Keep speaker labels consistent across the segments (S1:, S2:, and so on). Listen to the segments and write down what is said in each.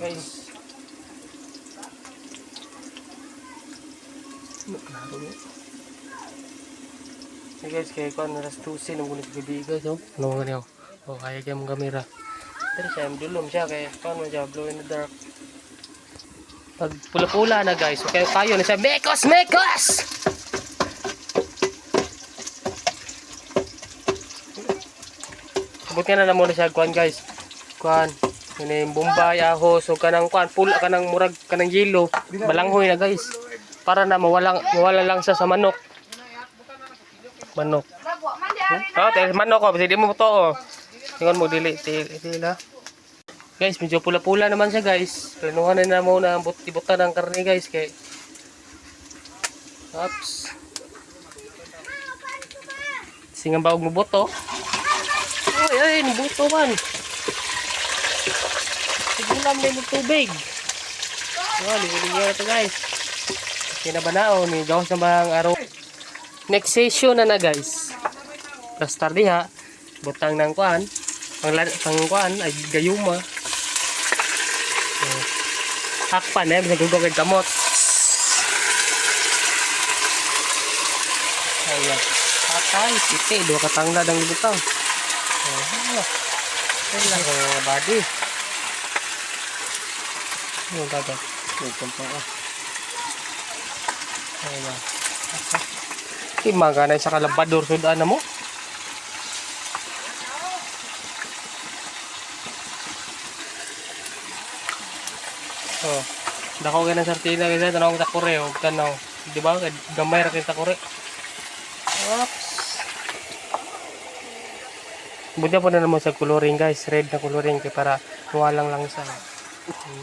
S1: guys. Klaro mo. So guys, kaya ko ang narastusin ang gunit gabi guys. Ano nga niyo? Kaya kaya mong kamera. Pero siya, dulom siya kaya paano siya, blow in the dark. Pag pula-pula na guys, okay, kayo na siya, mekos! Mekos! Sabot nga na muna siya, kuhan guys. Kuhan, yun yung Bombay, ahos, o kanang kuhan, pula, kanang murag, kanang yelo. Balanghoy na guys. Para na mawala lang siya sa manok. Manok. Manok ko, kasi di mo ito oh. Tingnan mo, dili la. Guys, medyo pula-pula naman siya guys. Planuhan na muna ang ibutan ng karne guys. Kay Ops. Singang baog mo boto. Ay, nibuto man. Sigulam na yung tubig. Ligyan na ito guys. Kinabanao, ni gawas na bang araw. Next session na guys. Plastar diha. Butang ng kuan. Pang kuan ay gayuma. Hakpan eh, bisa gugog ang kamot. Ayan. Patay, siti. Dua katanglad ang libutang. Ayan lang ang body. Ayan kagad. Ayan. Imaga na sa kalabador sudan na mo. Oh, dako ka ng sartina kasi tanong sa kore o tanaw. Di ba? Gamay ra kita kore. Oops. Bunya po na naman sa coloring guys, red na coloring kaya para walang lang sa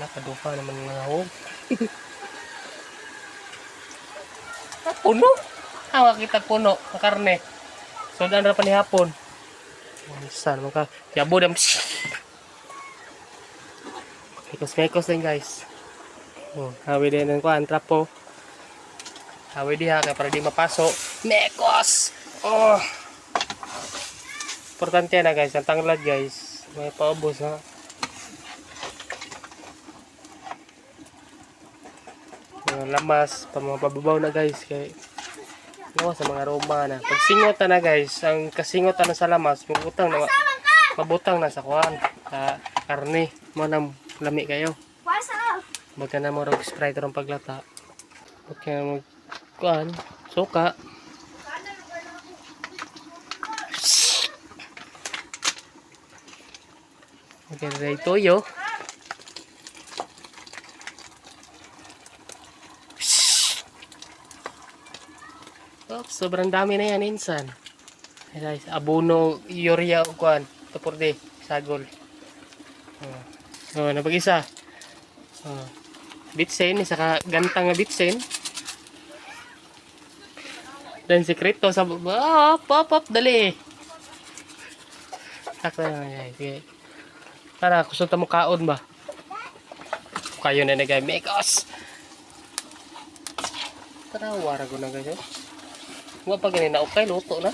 S1: nakadupa naman ng hawog. Puno? Awa kita puno ng karne. Sudan ra pa ni hapon. Saan mo ka? Yabo dam. Mekos din guys. Hawi din ang kuhan, trapo. Hawi diha kaya para di mapasok. Mekos! Oh! Importante na guys, ang tanglad guys. May paubos ha. Lamas, pamababaw na guys. Kaya, sa mga aroma na. Pag singot na guys, ang kasingot na sa lamas, mabutang na sa kuhan. Sa karne. Manang lami kayo. Baga na mo rog Sprite rong paglata. Baga na mo kuan, suka. Baga na toyo. Oops, sobrang dami na yan insan. Guys, abono, urea o kuan. Tapos de, sagol. So, napag-isa. Bitsen, isa ka gantang na bitsen. Dan sekreto sa pop, dali. Sakto na guys. Okay. Para kusog ta mo kaon ba? Kayo na guys, mekos. Tara, wara ko na guys. Wa pa ganin na okay, luto na.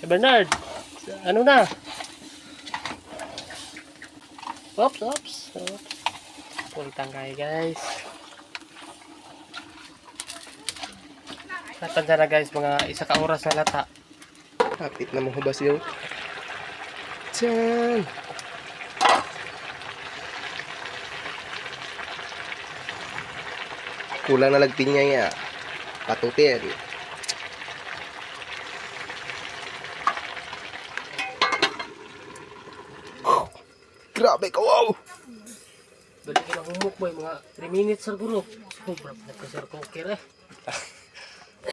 S1: Bernard, ano na? Oops. Pultang kayo guys. Natanda na guys, mga isa ka oras na lata. Kapit na mo hubas yung tiyan.
S2: Kulang na lagpin niya ya. Patutin. Grabe ka, wow!
S1: Balik ka na humuk boy, mga 3 minutes sa guro. Sobrang nagkasar cooker eh.